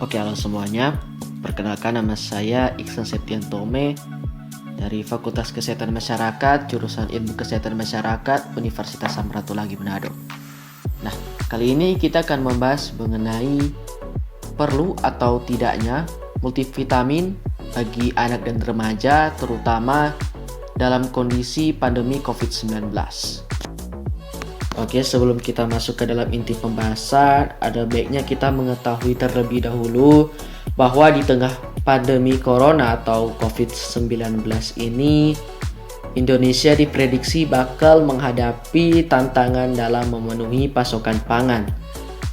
Oke, halo semuanya. Perkenalkan, nama saya Iksan Septian Tome dari Fakultas Kesehatan Masyarakat, jurusan Ilmu Kesehatan Masyarakat, Universitas Samratulangi Manado. Nah, kali ini kita akan membahas mengenai perlu atau tidaknya multivitamin bagi anak dan remaja, terutama dalam kondisi pandemi COVID-19. Oke, sebelum kita masuk ke dalam inti pembahasan, ada baiknya kita mengetahui terlebih dahulu bahwa di tengah pandemi corona atau COVID-19 ini, Indonesia diprediksi bakal menghadapi tantangan dalam memenuhi pasokan pangan.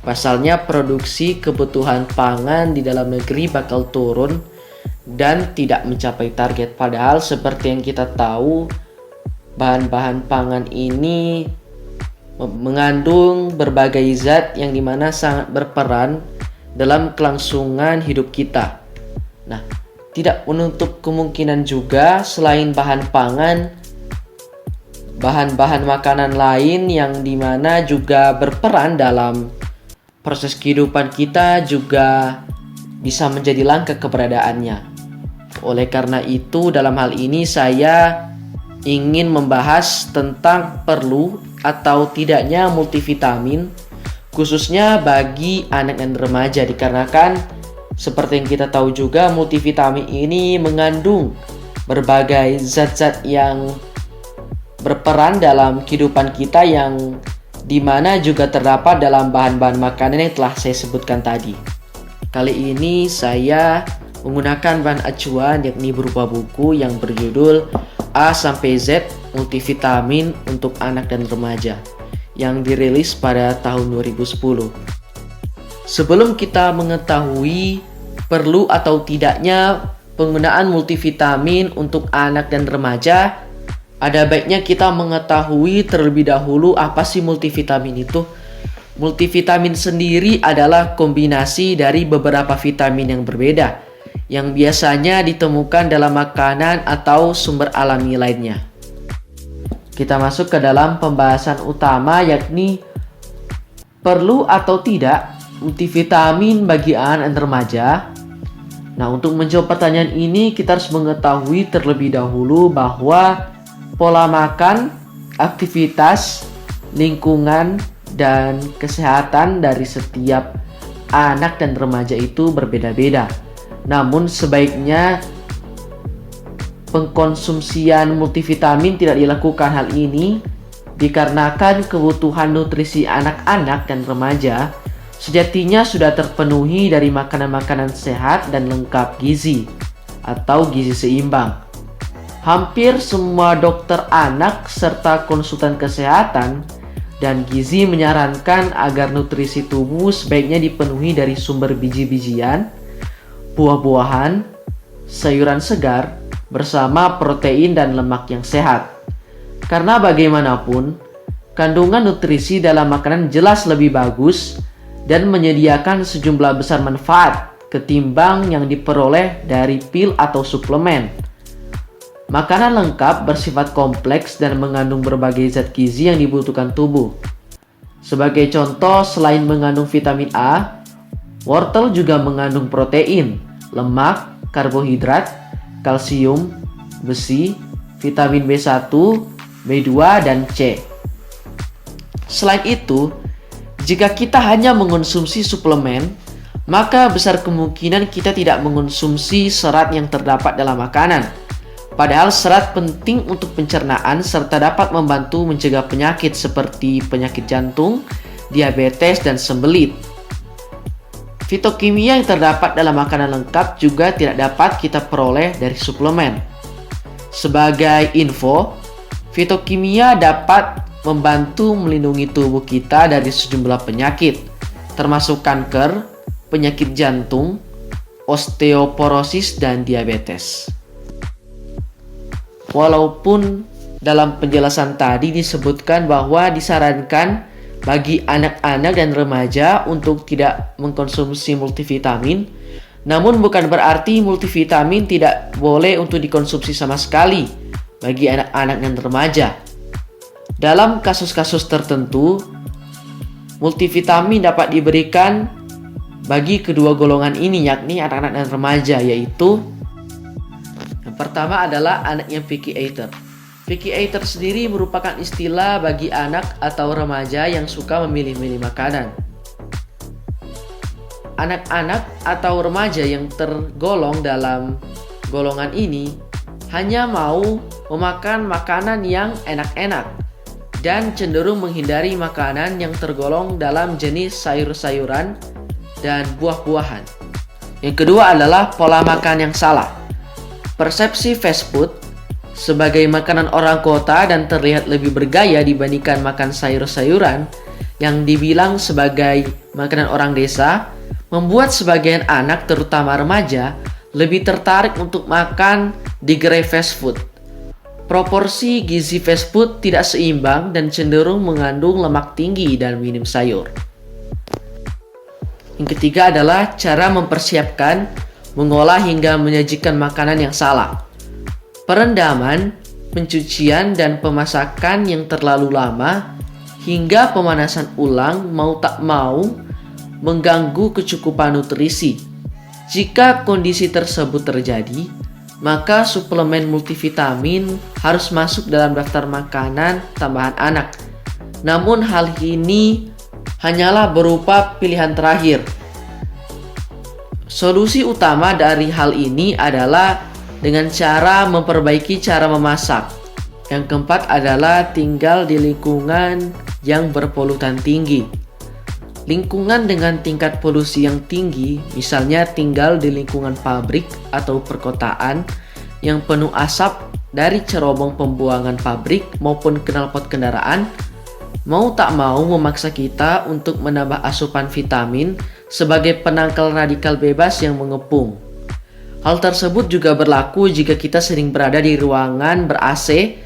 Pasalnya, produksi kebutuhan pangan di dalam negeri bakal turun dan tidak mencapai target. Padahal seperti yang kita tahu, bahan-bahan pangan ini mengandung berbagai zat yang dimana sangat berperan dalam kelangsungan hidup kita. Nah, tidak menutup kemungkinan juga selain bahan pangan, bahan-bahan makanan lain yang dimana juga berperan dalam proses kehidupan kita juga bisa menjadi langka keberadaannya. Oleh karena itu, dalam hal ini saya ingin membahas tentang perlu atau tidaknya multivitamin khususnya bagi anak dan remaja, dikarenakan seperti yang kita tahu juga multivitamin ini mengandung berbagai zat-zat yang berperan dalam kehidupan kita yang dimana juga terdapat dalam bahan-bahan makanan yang telah saya sebutkan tadi. Kali ini saya menggunakan bahan acuan yakni berupa buku yang berjudul A sampai Z Multivitamin untuk Anak dan Remaja yang dirilis pada tahun 2010. Sebelum kita mengetahui perlu atau tidaknya penggunaan multivitamin untuk anak dan remaja, ada baiknya kita mengetahui terlebih dahulu apa sih multivitamin itu. Multivitamin sendiri adalah kombinasi dari beberapa vitamin yang berbeda yang biasanya ditemukan dalam makanan atau sumber alami lainnya. Kita masuk ke dalam pembahasan utama, yakni perlu atau tidak multivitamin bagi anak dan remaja. Nah, untuk menjawab pertanyaan ini kita harus mengetahui terlebih dahulu bahwa pola makan, aktivitas, lingkungan, dan kesehatan dari setiap anak dan remaja itu berbeda-beda. Namun sebaiknya pengkonsumsian multivitamin tidak dilakukan hal ini dikarenakan kebutuhan nutrisi anak-anak dan remaja sejatinya sudah terpenuhi dari makanan-makanan sehat dan lengkap gizi atau gizi seimbang. Hampir semua dokter anak serta konsultan kesehatan dan gizi menyarankan agar nutrisi tubuh sebaiknya dipenuhi dari sumber biji-bijian, buah-buahan, sayuran segar, bersama protein dan lemak yang sehat. Karena bagaimanapun, kandungan nutrisi dalam makanan jelas lebih bagus dan menyediakan sejumlah besar manfaat ketimbang yang diperoleh dari pil atau suplemen. Makanan lengkap bersifat kompleks dan mengandung berbagai zat gizi yang dibutuhkan tubuh. Sebagai contoh, selain mengandung vitamin A, wortel juga mengandung protein, lemak, karbohidrat, kalsium, besi, vitamin B1, B2, dan C. Selain itu, jika kita hanya mengonsumsi suplemen, maka besar kemungkinan kita tidak mengonsumsi serat yang terdapat dalam makanan. Padahal serat penting untuk pencernaan serta dapat membantu mencegah penyakit seperti penyakit jantung, diabetes, dan sembelit. Fitokimia yang terdapat dalam makanan lengkap juga tidak dapat kita peroleh dari suplemen. Sebagai info, fitokimia dapat membantu melindungi tubuh kita dari sejumlah penyakit, termasuk kanker, penyakit jantung, osteoporosis, dan diabetes. Walaupun dalam penjelasan tadi disebutkan bahwa disarankan bagi anak-anak dan remaja untuk tidak mengkonsumsi multivitamin, namun bukan berarti multivitamin tidak boleh untuk dikonsumsi sama sekali bagi anak-anak dan remaja. Dalam kasus-kasus tertentu, multivitamin dapat diberikan bagi kedua golongan ini, yakni anak-anak dan remaja, yaitu yang pertama adalah anak yang picky eater. Picky eater sendiri merupakan istilah bagi anak atau remaja yang suka memilih-milih makanan. Anak-anak atau remaja yang tergolong dalam golongan ini hanya mau memakan makanan yang enak-enak dan cenderung menghindari makanan yang tergolong dalam jenis sayur-sayuran dan buah-buahan. Yang kedua adalah pola makan yang salah. Persepsi fast food sebagai makanan orang kota dan terlihat lebih bergaya dibandingkan makan sayur-sayuran yang dibilang sebagai makanan orang desa, membuat sebagian anak terutama remaja lebih tertarik untuk makan di gerai fast food. Proporsi gizi fast food tidak seimbang dan cenderung mengandung lemak tinggi dan minim sayur. Yang ketiga adalah cara mempersiapkan, mengolah hingga menyajikan makanan yang salah. Perendaman, pencucian, dan pemasakan yang terlalu lama hingga pemanasan ulang mau tak mau mengganggu kecukupan nutrisi. Jika kondisi tersebut terjadi, maka suplemen multivitamin harus masuk dalam daftar makanan tambahan anak. Namun hal ini hanyalah berupa pilihan terakhir. Solusi utama dari hal ini adalah dengan cara memperbaiki cara memasak. Yang keempat adalah tinggal di lingkungan yang berpolutan tinggi. Lingkungan dengan tingkat polusi yang tinggi, misalnya tinggal di lingkungan pabrik atau perkotaan yang penuh asap dari cerobong pembuangan pabrik maupun knalpot kendaraan, mau tak mau memaksa kita untuk menambah asupan vitamin sebagai penangkal radikal bebas yang mengepung. Hal tersebut juga berlaku jika kita sering berada di ruangan ber-AC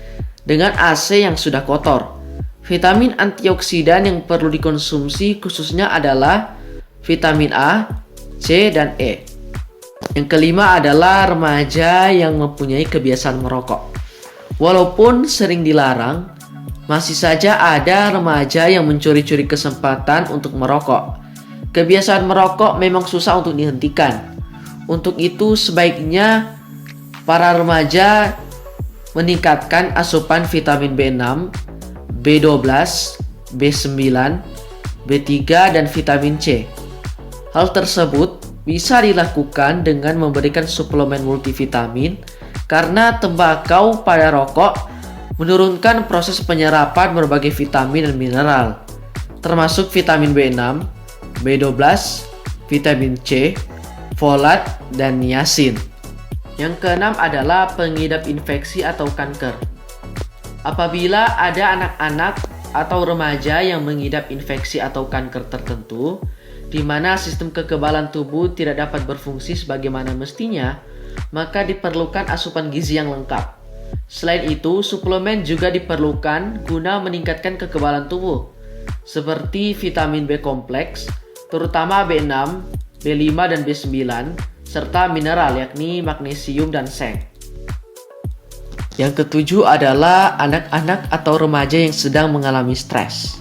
dengan AC yang sudah kotor. Vitamin antioksidan yang perlu dikonsumsi khususnya adalah vitamin A, C, dan E. Yang kelima adalah remaja yang mempunyai kebiasaan merokok. Walaupun sering dilarang, masih saja ada remaja yang mencuri-curi kesempatan untuk merokok. Kebiasaan merokok memang susah untuk dihentikan. Untuk itu sebaiknya para remaja meningkatkan asupan vitamin B6, B12, B9, B3, dan vitamin C. Hal tersebut bisa dilakukan dengan memberikan suplemen multivitamin karena tembakau pada rokok menurunkan proses penyerapan berbagai vitamin dan mineral, termasuk vitamin B6, B12, vitamin C, folat, dan niacin. Yang keenam adalah pengidap infeksi atau kanker. Apabila ada anak-anak atau remaja yang mengidap infeksi atau kanker tertentu, di mana sistem kekebalan tubuh tidak dapat berfungsi sebagaimana mestinya, maka diperlukan asupan gizi yang lengkap. Selain itu, suplemen juga diperlukan guna meningkatkan kekebalan tubuh, seperti vitamin B kompleks, terutama B6, B5, dan B9, serta mineral yakni magnesium dan seng. Yang ketujuh adalah anak-anak atau remaja yang sedang mengalami stres.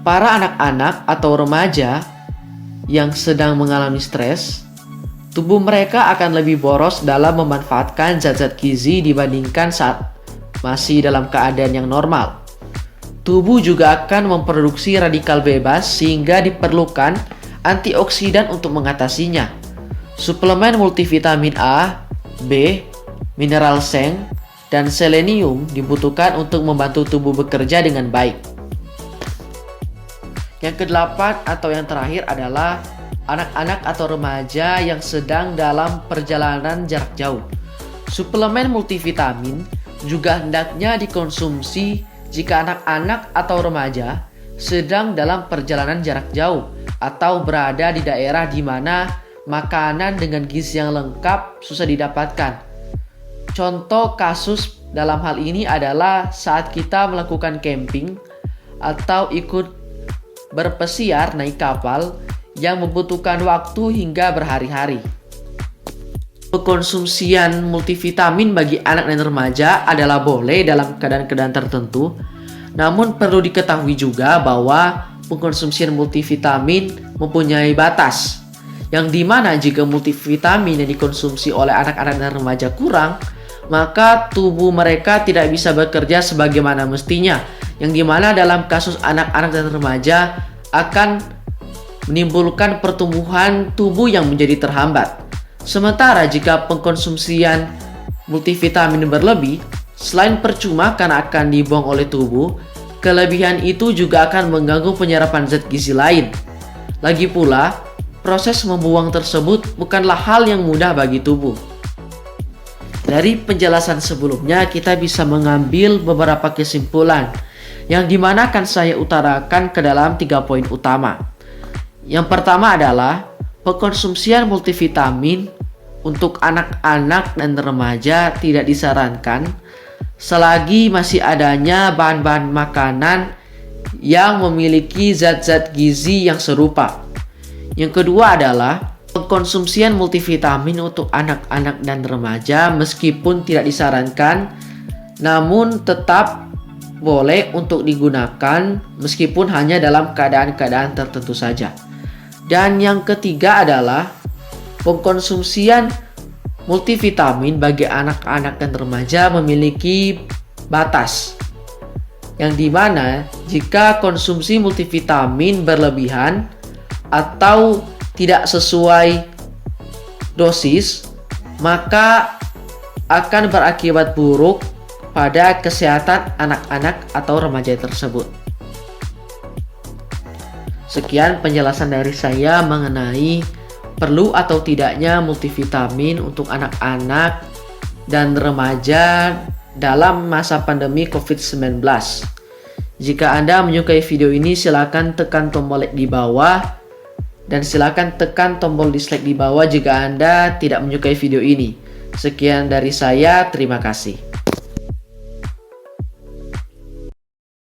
Para anak-anak atau remaja yang sedang mengalami stres, tubuh mereka akan lebih boros dalam memanfaatkan zat-zat gizi dibandingkan saat masih dalam keadaan yang normal. Tubuh juga akan memproduksi radikal bebas sehingga diperlukan antioksidan untuk mengatasinya. Suplemen multivitamin A, B, mineral seng, dan selenium dibutuhkan untuk membantu tubuh bekerja dengan baik. Yang kedelapan atau yang terakhir adalah anak-anak atau remaja yang sedang dalam perjalanan jarak jauh. Suplemen multivitamin juga hendaknya dikonsumsi jika anak-anak atau remaja sedang dalam perjalanan jarak jauh atau berada di daerah di mana makanan dengan gizi yang lengkap susah didapatkan. Contoh kasus dalam hal ini adalah saat kita melakukan camping atau ikut berpesiar naik kapal yang membutuhkan waktu hingga berhari-hari. Pengkonsumsian multivitamin bagi anak dan remaja adalah boleh dalam keadaan-keadaan tertentu, namun perlu diketahui juga bahwa pengkonsumsian multivitamin mempunyai batas, yang dimana jika multivitamin yang dikonsumsi oleh anak-anak dan remaja kurang, maka tubuh mereka tidak bisa bekerja sebagaimana mestinya, yang dimana dalam kasus anak-anak dan remaja akan menimbulkan pertumbuhan tubuh yang menjadi terhambat. Sementara jika pengkonsumsian multivitamin berlebih, selain percuma karena akan dibuang oleh tubuh, kelebihan itu juga akan mengganggu penyerapan zat gizi lain. Lagi pula, proses membuang tersebut bukanlah hal yang mudah bagi tubuh. Dari penjelasan sebelumnya, kita bisa mengambil beberapa kesimpulan yang dimana akan saya utarakan ke dalam 3 poin utama. Yang pertama adalah pengkonsumsian multivitamin untuk anak-anak dan remaja tidak disarankan selagi masih adanya bahan-bahan makanan yang memiliki zat-zat gizi yang serupa. Yang kedua adalah pengkonsumsian multivitamin untuk anak-anak dan remaja meskipun tidak disarankan, namun tetap boleh untuk digunakan meskipun hanya dalam keadaan-keadaan tertentu saja. Dan yang ketiga adalah pengkonsumsian multivitamin bagi anak-anak dan remaja memiliki batas, yang dimana jika konsumsi multivitamin berlebihan atau tidak sesuai dosis, maka akan berakibat buruk pada kesehatan anak-anak atau remaja tersebut. Sekian penjelasan dari saya mengenai perlu atau tidaknya multivitamin untuk anak-anak dan remaja dalam masa pandemi COVID-19. Jika Anda menyukai video ini, silakan tekan tombol like di bawah. Dan silakan tekan tombol dislike di bawah jika Anda tidak menyukai video ini. Sekian dari saya, terima kasih.